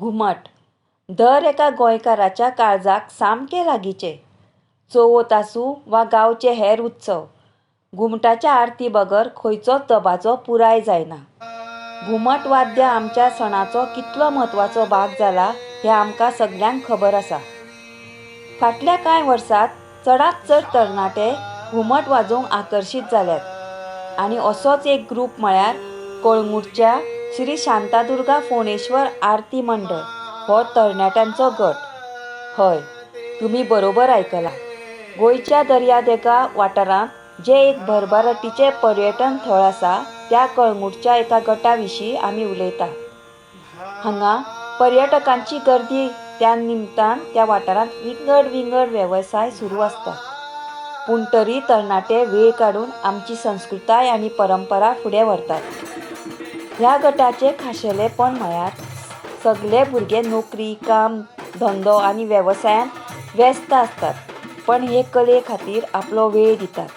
घुमट दर एका गोंयकाराच्या काळजाक सामके लागींचे. चवथ आसूं वा गांवचे हेर उत्सव, घुमटाच्या आरती बगर खंयचोच दबाजो पुराय जायना. घुमट वाद्य आमच्या सणाचो कितलो म्हत्वाचो भाग जाला हें आमकां सगळ्यांक खबर आसा. फाटल्या कांय वर्सांत चडांत चड तरणाटे घुमट वाजोवंक आकर्शीत जाल्यात आनी असोच एक ग्रूप म्हळ्यार कळंगूटच्या श्री शांतादुर्गा फोणेश्वर आरती मंडळ हो तरणाट्यांचो गट. हय, तुमी बरोबर आयकलां. गोंयच्या दर्यादेगा वाठारांत जे एक भरभराटीचें पर्यटन थळ आसा त्या कळंगूटच्या एका गटा विशीं आमी उलयता. हांगा पर्यटकांची गर्दी त्या निमतान त्या वाठारांत विंगड विंगड वेवसाय सुरू आसतात. पूण तरी तरणाटे वेळ काडून आमची संस्कृताय आनी परंपरा फुडें व्हरतात. ह्या गटाचें खाशेलेपण म्हळ्यार सगळे भुरगे नोकरी, काम, धंदो आनी वेवसायांत व्यस्त आसतात, पण हे कले खातीर आपलो वेळ दितात.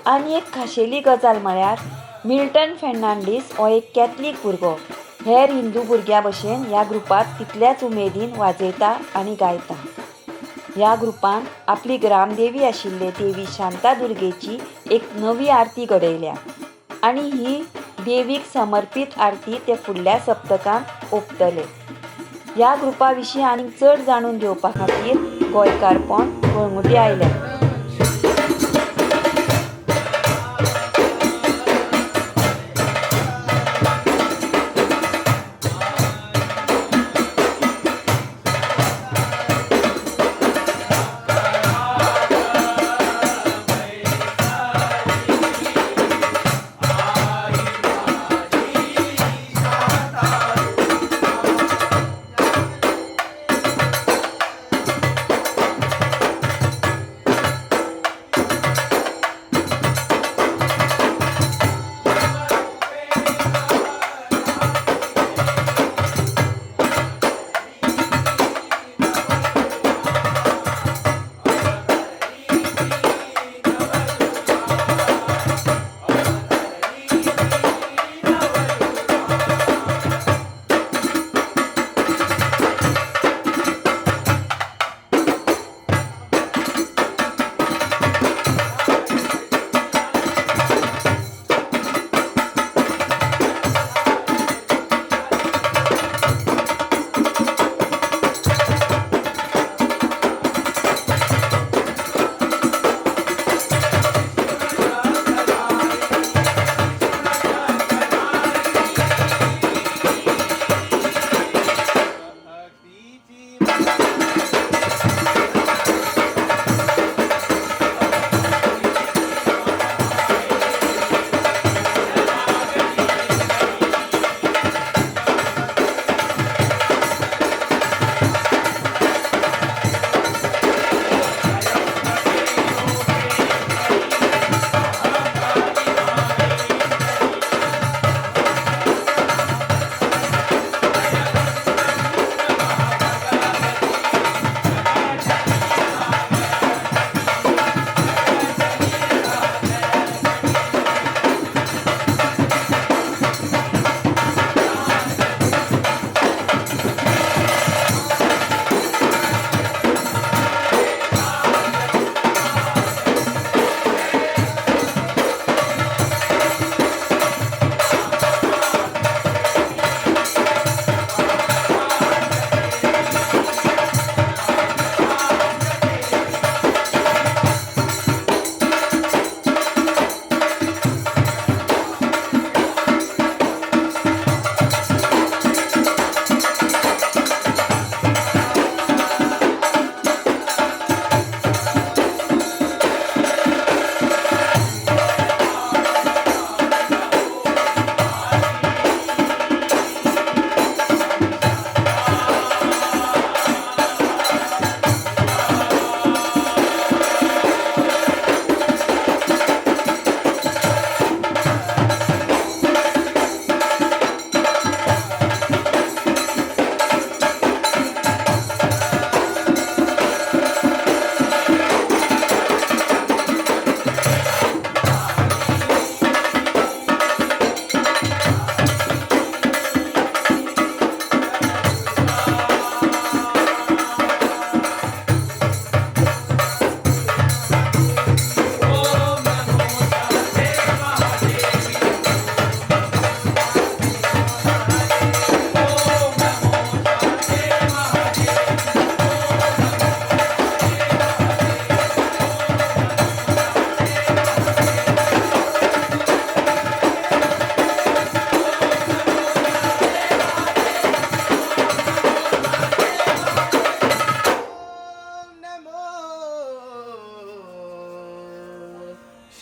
आनी एक खाशेली गजाल म्हळ्यार मिल्टन फेर्नांडीस हो एक कॅथलीक भुरगो हेर हिंदू भुरग्यां भशेन ह्या ग्रुपांत तितल्याच उमेदीन वाजयता आनी गायता. ह्या ग्रुपान आपली ग्रामदेवी आशिल्ले देवी शांतादुर्गेची एक नवी आरती घडयल्या आनी ही देवीक समर्पीत आरती ते फुडल्या सप्तकांत ओंपतले. ह्या ग्रुपा विशीं आनीक चड जाणून घेवपा खातीर गोंयकारपण कळंगुटी आयल्या.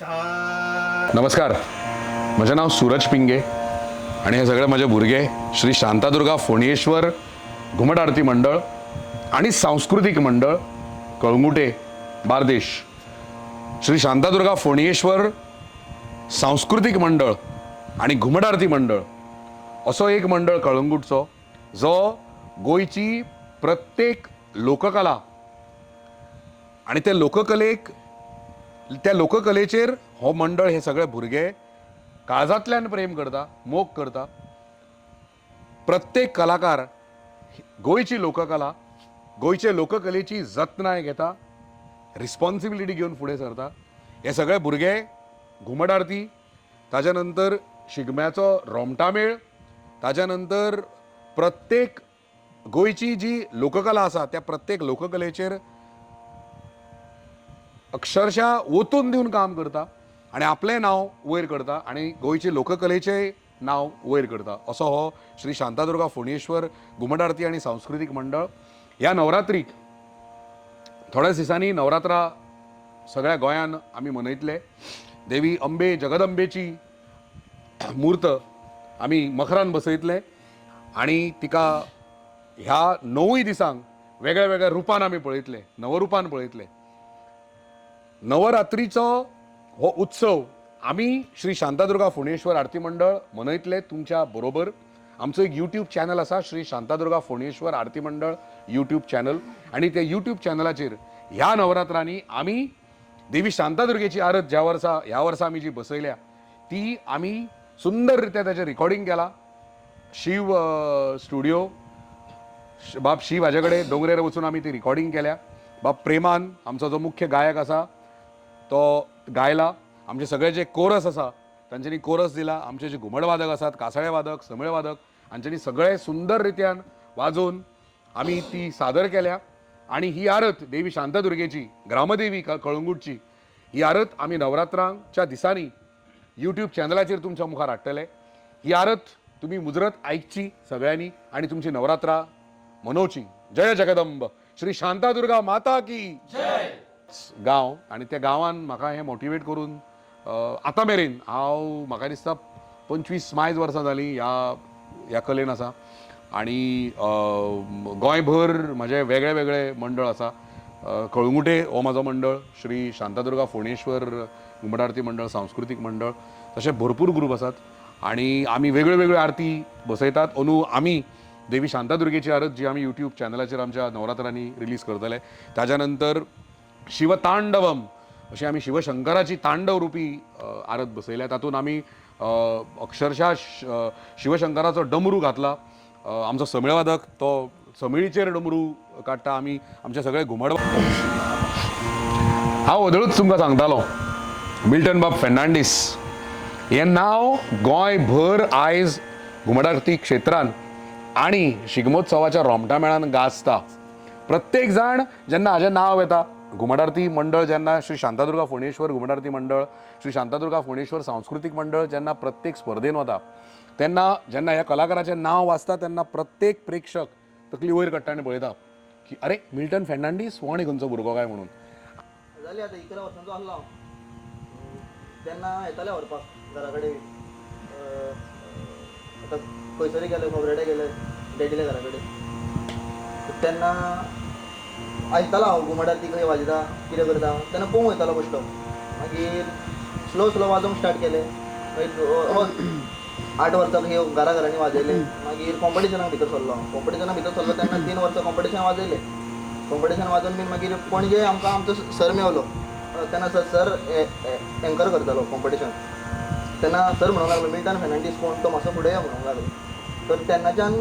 नमस्कार, माझे नाव सूरज पिंगे आणि हे सगळे माझे भुरगे श्री शांतादुर्गा फोणेश्वर घुमट आरती मंडळ आणि सांस्कृतिक मंडळ कळंगुटे बारदेश. श्री शांतादुर्गा फोणेश्वर सांस्कृतिक मंडळ आणि घुमट आरती मंडळ असो एक मंडळ कळंगूटचो जो गोयची प्रत्येक लोककला आणि त्या लोककलेचेर हो मंडळ हे सगळे भुरगे काळजांतल्यान प्रेम करता, मोग करता. प्रत्येक कलाकार गोयची लोककला, गोयचे लोककलेची जतनाय घेता, रिस्पॉन्सिबिलिटी घेऊन फुडें सरता. हे सगळे भुरगे घुमट आरती, ताज्या नंतर शिगम्याचो रोमटा मेळ, ताज्या नंतर प्रत्येक गोयची जी लोककला आसा त्या प्रत्येक लोककलेचेर अक्षरशः ओतून दिवन काम करता आणि आपलें नांव वयर करता आणि गोयचे लोककलेचें नांव वयर करता. असो हो श्री शांतादुर्गा फोणेश्वर घुमट आरती आणि सांस्कृतिक मंडळ. ह्या नवरात्रीक थोड्याच दिसांनी नवरात्रा सगळ्या गोंयान आमी मनयतले. देवी अंबे जगदंबेची मूर्त आमी मखरान बसयतले आणि तिका ह्या 9 दिसांक वेगळ्या वेगळ्या रुपान आमी पळयतले, नवरुपान पळयतले. नवरात्रीचो हो उत्सव आमी श्री शांतादुर्गा फोणेश्वर आरती मंडळ मनयतले तुमच्या बरोबर. आमचो एक यूट्यूब चॅनल आसा, श्री शांतादुर्गा फोणेश्वर आरती मंडळ यूट्यूब चॅनल, आणि त्या यूट्यूब चॅनलाचेर ह्या नवरात्रांनी आमी देवी शांतादुर्गेची आरत ह्या वर्सा आमी जी बसयल्या ती आमी सुंदर रित्या त्याचें रिकॉर्डिंग केला. शिव स्टुडिओ, बाब शिव हाजे कडेन दोंगरेर वचून आमी ती रिकॉर्डिंग केल्या. बाब प्रेमान आमचो जो मुख्य गायक आसा तो गायला. आमचे सगळे जे कोरस आसा तांच्यांनी कोरस दिला. आमचे जे घुमट वादक आसात, कासाळे वादक, समेळ वादक, हांच्यांनी सगळे सुंदर रित्यान वाजोवन आमी ती सादर केल्या. आणि ही आरत देवी शांतादुर्गेची, ग्रामदेवी कळंगूटची ही आरत आमी नवरात्रांच्या दिसांनी यूट्यूब चॅनलाचेर तुमच्या मुखार हाडटले. ही आरत तुम्ही मुजरत आयकची सगळ्यांनी आणि तुमची नवरात्रा मनोवची. जय जगदंब, श्री शांतादुर्गा माता की जय. गांव आणि त्या गांवान म्हाका हे मोटिवेट करून आतां मेरेन म्हाका दिसता 25 वर्सां जालीं ह्या कलेन आसा. आणि गोंयभर म्हजे वेगळे वेगळे मंडळ आसा. कळंगुटे हो म्हाजो मंडळ, श्री शांतादुर्गा फोणेश्वर घुमट आरती मंडळ, सांस्कृतिक मंडळ, तशे भरपूर ग्रूप आसात आणि आमी वेगळ्यो वेगळ्यो आरती बसयतात. अंदू आमी देवी शांतादुर्गेची आरत जी आमी यूट्यूब चॅनलाचेर आमच्या नवरात्रांनी रिलीज करतले. ताज्या नंतर शिवतांडवम अशी आमी शिवशंकराची तांडव रुपी आरत बसयल्या. तातूंत आमी अक्षरशः शिवशंकराचो डमरू घातला. आमचो समेळ वादक तो समेळीचेर डमरू काडटा. आमी आमचे सगळे घुमट. हांव वदळूच तुमकां सांगतालो, मिल्टन बाब फेर्नांडीस हें नांव गोंयभर आयज घुमट आरती क्षेत्रांत आणि शिगमोत्सवाच्या रोमटा मेळान गाजता. प्रत्येक जाण जेन्ना हाजें नांव येता, घुमट आरती मंडळ जेन्ना श्री शांतादुर्गा फोणेश्वर घुमट आरती मंडळ, श्री शांतादुर्गा फोणेश्वर सांस्कृतिक मंडळ जेन्ना प्रत्येक स्पर्धेन वता, तेन्ना जेन्ना ह्या कलाकाराचें नांव वाचता तेन्ना प्रत्येक प्रेक्षक तकली वयर काडटा आनी पळयता की अरे मिल्टन फेर्नांडीस हो आनी खंयचो भुरगो काय म्हणून. जाली आतां 11 वर्सांचो आसलो हांव तेन्ना येताले व्हरपाक घरा कडेन. आतां खंयसरी गेले, खोबरेडे गेले, डॅडीले घरा कडेन, तेन्ना आयकतालो हांव घुमट आरती खंय वाजयता, कितें करता, तेन्ना पळोवंक वयतालो बेश्टो. मागीर स्लो वाजोवंक स्टार्ट केलें. मागीर 8 वर्सां हे घरा घरांनी वाजयले. मागीर कॉम्पिटिशनाक भितर सरलो. कॉम्पिटिशनाक भितर सरलो तेन्ना 3 वर्सां कॉम्पिटिशन वाजयलें. कॉम्पिटिशन वाजोवन बीन मागीर पणजे आमकां आमचो सर मेवलो. तेन्ना सर एंकर करतालो कॉम्पिटिशन. तेन्ना सर म्हणूंक लागलो मिल्टन फेर्नांडीस कोण तो मातसो फुडें या म्हणूंक लागलो. तर तेन्नाच्यान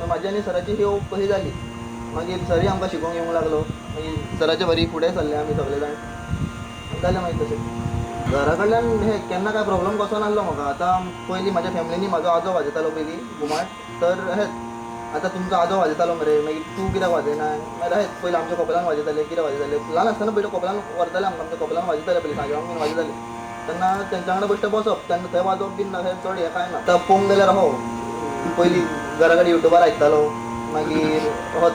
म्हाजी आनी सराची ह्यो कशी जाली. मागीर सरी आमकां शिकोवंक येवंक लागलो. मागीर सराचे बरी फुडें सरले आमी सगळे जाण. जालें मागीर तशें. घरा कडल्यान हे केन्ना काय प्रॉब्लम कसो नासलो म्हाका. आतां पयलीं म्हाज्या फॅमिलीनी म्हाजो आजो वाजयतालो पयलीं घुमट. तर हेच आतां तुमचो आजो वाजयतालो मरे, मागीर तूं कित्याक वाजयना, मागीर हेच पयलीं आमच्या कपेलान वाजयताले, कितें वाजयताले. ल्हान आसतना पयलीं कपेलान व्हरताले आमकां, आमच्या कपेलान वाजयताले पयलीं सांजवेळाक बीन वाजयताले. तेन्ना तेंच्या वांगडा बेश्टें बसप, तेन्ना थंय वाजोवप बीन चड हें कांय ना. आतां पळोवंक गेल्यार हो पयलीं घरा कडेन युट्यूबार आयकतालो. मागीर होच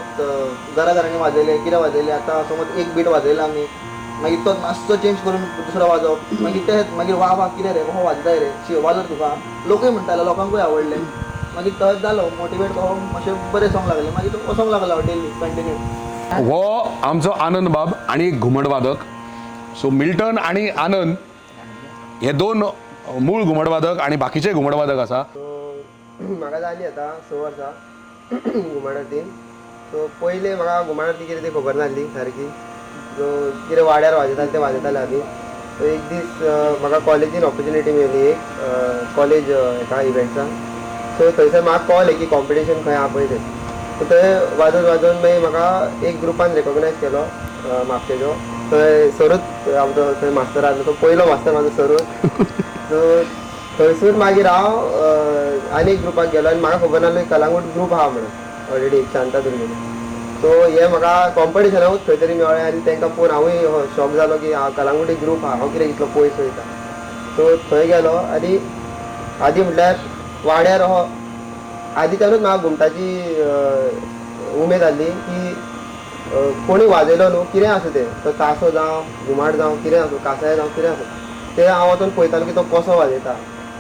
घरा घरांनी वाजयले, कितें वाजयलें. आतां समज एक बीट वाजयलें आमी मागीर तो मातसो चेंज करून दुसरो वाजोवप मागीर ते मागीर वा वा कितें रे हो वाजताय रे शी वाजत तुका लोकूय म्हणटाले लोकांकूय आवडलें मागीर तो जालो मोटिवेट करून मातशें बरें सॉंग लागलें मागीर तो वचोंक लागलो डेली कंटिन्यू. हो आमचो आनंद बाब आणि घुमट वादक. सो मिल्टन आणि आनंद हे दोन मूळ घुमट वादक आणि बाकीचे घुमट वादक आसा. म्हाका जाली आतां 6 वर्सां घुमट आरतीन. सो पयलें म्हाका घुमट आरती कितें ती खबर नासली सारकी. सो कितें वाड्यार वाजयताले ते वाजयताले आमी. सो एक दीस म्हाका कॉलेजीन ऑपॉर्च्युनिटी मेळ्ळी एक कॉलेज एका इव्हेंट्सान. सो थंयसर म्हाका कळ्ळें की कॉम्पिटिशन खंय आहा पळय तें. सो थंय वाजोवन मागीर म्हाका एक ग्रुपान रेकॉग्नायज केलो म्हापशेचो. थंय सरूच आमचो थंय मास्तर आसलो तो पयलो मास्तर म्हाजो सरूच. सो थंयसून मागीर हांव आनी एक ग्रुपाक गेलो आनी म्हाका खबर नासलो कलांगूट ग्रूप आहा म्हणून ऑलरेडी शांतादुर्गेन. सो हे म्हाका कॉम्पिटिशनाकूच खंय तरी मेळ्ळें आनी तांकां पळोवन हांवूय शॉक जालो की हांव कलांगूट एक ग्रूप आहा हांव कितें इतलो पयस वयता. सो थंय गेलो आनी आदी म्हटल्यार वाड्यार हो आदींच्यानूच म्हाका घुमटाची उमेद आसली की कोणी वाजयलो न्हू कितें आसूं तें तो तासो जावं घुमाट जावं कितें आसूं कासाय जावं कितें आसूं तें हांव वचून पळयतालो की तो कसो वाजयता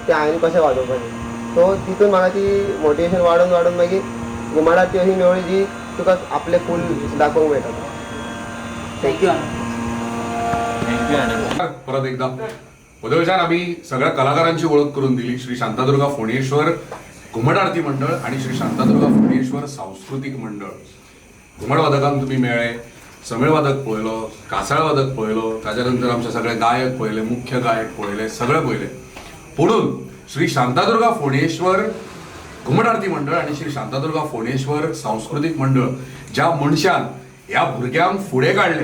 तें हांवें कशें वाजोवपाचें. सो तितून म्हाका ती मोटिवेशन वाडून मागीर घुमट आरती अशी मेळ्ळी जी तुका आपलें फूल दाखोवंक मेळटा. थँक्यू. परत एकदा पदवेशान आम्ही सगळ्या कलाकारांची ओळख करून दिली. श्री शांतादुर्गा फोणेश्वर घुमट आरती मंडळ आणि श्री शांतादुर्गा फोणेश्वर सांस्कृतिक मंडळ. घुमट वादकांक तुम्ही मेळ्ळे, समेळ वादक पळयलो, कासाळ वादक पळयलो, ताच्या नंतर आमचे सगळे गायक पळयले, मुख्य गायक पळयले, सगळे पळयले. पुणून श्री शांतादुर्गा फोणेश्वर घुमट आरती मंडळ आणि श्री शांतादुर्गा फोणेश्वर सांस्कृतिक मंडळ ज्या मनशान ह्या भुरग्यांक फुडें काडले,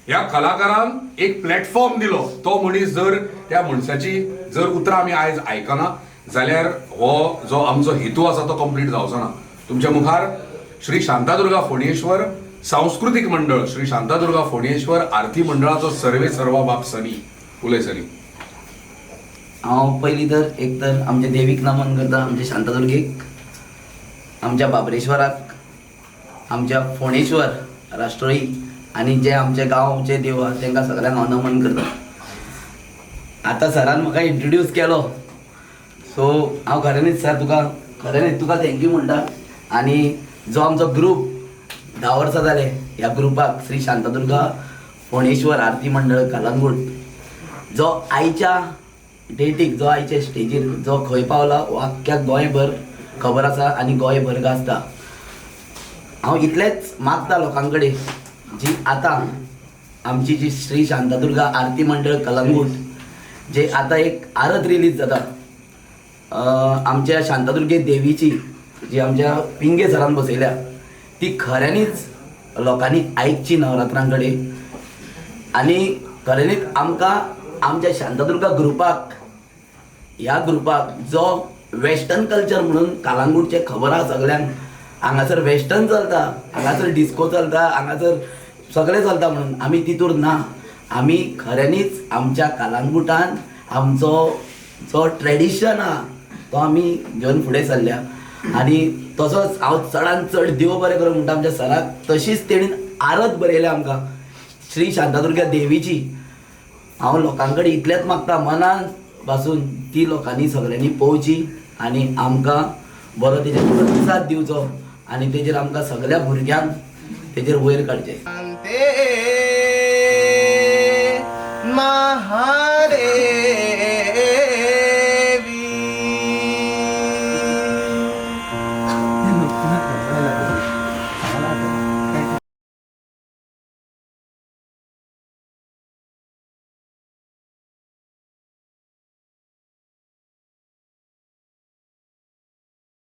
ह्या कलाकारांक एक प्लॅटफॉर्म दिलो, तो मनीस जर त्या मनशाची जर उतरां आमी आयज आयकना जाल्यार हो जो आमचो हेतू आसा तो कंप्लीट जावचो ना. तुमच्या मुखार श्री शांतादुर्गा फोणेश्वर सांस्कृतिक मंडळ, श्री शांतादुर्गा फोणेश्वर आरती मंडळाचो सर्वे सर्वा बाप सनी उलय सनी. हांव पयलीं तर एक तर आमच्या देवीक नमन करता, आमच्या शांतादुर्गेक, आमच्या बाबरेश्वराक, आमच्या फोणेश्वर राष्ट्रोळी आनी जे आमचे गांवचे देव आसा तांकां सगळ्यांक हांव नमन करता. आतां सरान म्हाका इंट्रोड्यूस केलो सो हांव खऱ्यांनीच सर तुका थँक्यू म्हणटा. आनी जो आमचो ग्रूप 10 वर्सां जाले ह्या ग्रुपाक श्री शांतादुर्गा फोणेश्वर आरती मंडळ कलंगूट जो आयच्या डेटीक जो आयच्या स्टेजीर जो खंय पावला अख्ख्या गोंयभर खबर आसा आनी गोंयभर गाजता. हांव इतलेंच मागता लोकां कडेन जी आतां आमची जी श्री शांतादुर्गा आरती मंडळ कलंगूट जे आतां एक आरत रिलीज जाता आमच्या शांतादुर्गे देवीची जी आमच्या पिंगे सरान बसयल्या ती खऱ्यांनीच लोकांनी आयकची नवरात्रां कडेन. आनी खऱ्यांनीच आमकां आमच्या शांतादुर्गा ग्रुपाक ह्या ग्रुपाक जो वेस्टर्न कल्चर म्हणून कलंगूटचे खबर आहा सगळ्यांक हांगासर वेस्टर्न चलता, हांगासर डिस्को चलता, हांगासर सगळें चलता म्हणून आमी तितूर ना. आमी खऱ्यांनीच आमच्या कलंगूटान आमचो जो ट्रेडिशन आहा तो आमी घेवन फुडें सरल्या. आनी तसोच हांव चडांत चड देव बरें करूं म्हणटा आमच्या सराक. तशीच तेणीन आरत बरयल्या आमकां श्री शांतादुर्गा देवीची. हांव लोकां कडेन इतलेंच मागता मनान पासून ती लोकांनी सगळ्यांनी पळोवची आनी आमकां बरो तेजेर प्रतिसाद दिवचो आनी तेजेर आमकां सगळ्या भुरग्यांक तेजेर वयर काडचें.